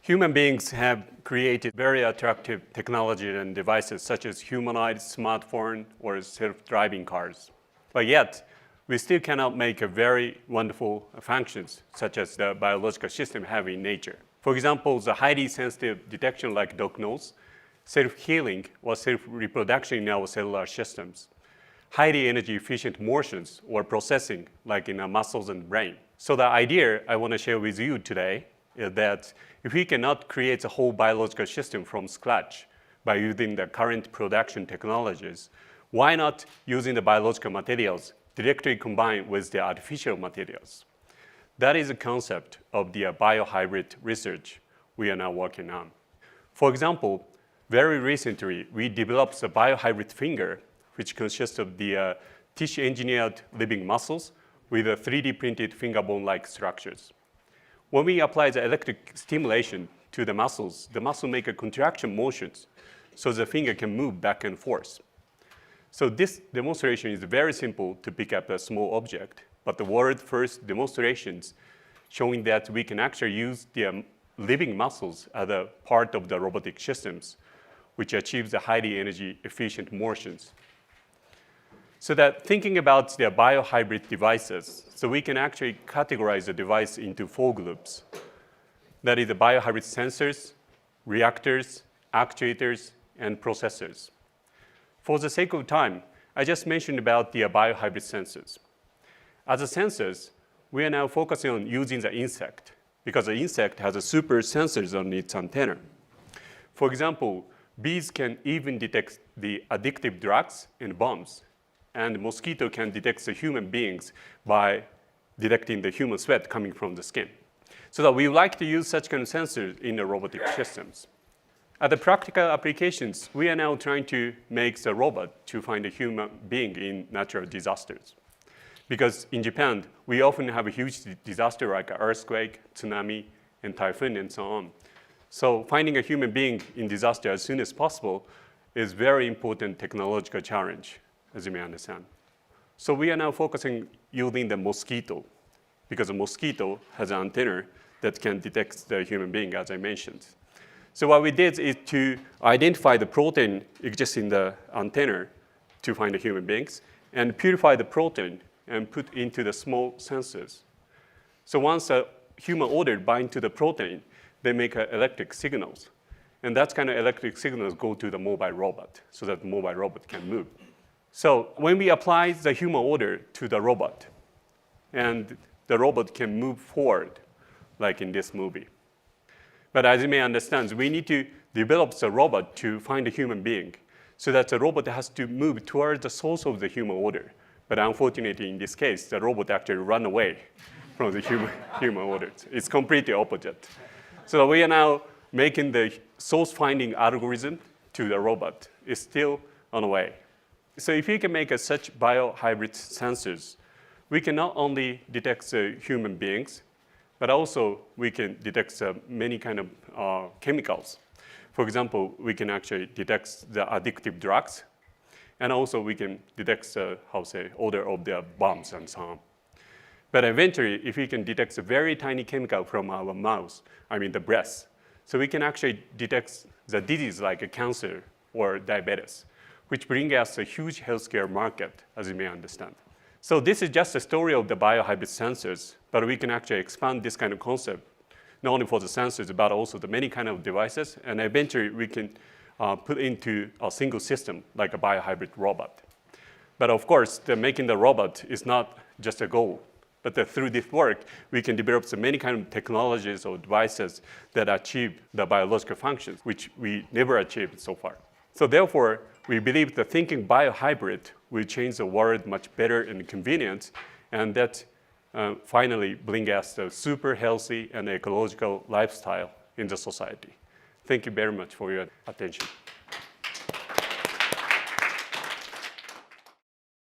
Human beings have created very attractive technology and devices such as humanoid smartphone or self-driving cars. But yet, we still cannot make a very wonderful functions such as the biological system have in nature. For example, the highly sensitive detection like dog nose, self-healing or self-reproduction in our cellular systems, highly energy efficient motions or processing like in our muscles and brain. So the idea I want to share with you today is that if we cannot create a whole biological system from scratch by using the current production technologies, why not using the biological materials directly combined with the artificial materials? That is the concept of the biohybrid research we are now working on. For example, very recently, we developed a biohybrid finger, which consists of the tissue-engineered living muscles with a 3D printed finger bone-like structures. When we apply the electric stimulation to the muscle make a contraction motions, so the finger can move back and forth. So this demonstration is very simple to pick up a small object, but the world's first demonstrations showing that we can actually use the living muscles as a part of the robotic systems, which achieves the highly energy efficient motions. So that thinking about the biohybrid devices, so we can actually categorize the device into 4 groups. That is the biohybrid sensors, reactors, actuators, and processors. For the sake of time, I just mentioned about the biohybrid sensors. As the sensors, we are now focusing on using the insect because the insect has a super sensors on its antenna. For example, bees can even detect the addictive drugs and bombs. And mosquito can detect the human beings by detecting the human sweat coming from the skin. So that we like to use such kind of sensors in the robotic systems. At the practical applications, we are now trying to make the robot to find a human being in natural disasters. Because in Japan, we often have a huge disaster like an earthquake, tsunami, and typhoon, and so on. So finding a human being in disaster as soon as possible is a very important technological challenge, as you may understand. So we are now focusing using the mosquito, because the mosquito has an antenna that can detect the human being, as I mentioned. So what we did is to identify the protein exists in the antenna to find the human beings, and purify the protein and put into the small sensors. So once a human odor binds to the protein, they make electric signals. And that kind of electric signals go to the mobile robot, so that the mobile robot can move. So when we apply the human odor to the robot, and the robot can move forward, like in this movie. But as you may understand, we need to develop the robot to find a human being, so that the robot has to move towards the source of the human odor. But unfortunately, in this case, the robot actually ran away from the human odor. It's completely opposite. So we are now making the source finding algorithm to the robot. It's still on the way. So if we can make such biohybrid sensors, we can not only detect human beings, but also we can detect many kind of chemicals. For example, we can actually detect the addictive drugs, and also we can detect odor of the bombs and so on. But eventually, if we can detect a very tiny chemical from our mouth, I mean the breath, so we can actually detect the disease like a cancer or diabetes, which brings us a huge healthcare market, as you may understand. So this is just a story of the biohybrid sensors, but we can actually expand this kind of concept, not only for the sensors, but also the many kind of devices, and eventually we can put into a single system, like a biohybrid robot. But of course, making the robot is not just a goal, but through this work, we can develop so many kind of technologies or devices that achieve the biological functions, which we never achieved so far. So therefore, we believe that thinking biohybrid will change the world much better and convenient, and that finally bring us a super healthy and ecological lifestyle in the society. Thank you very much for your attention.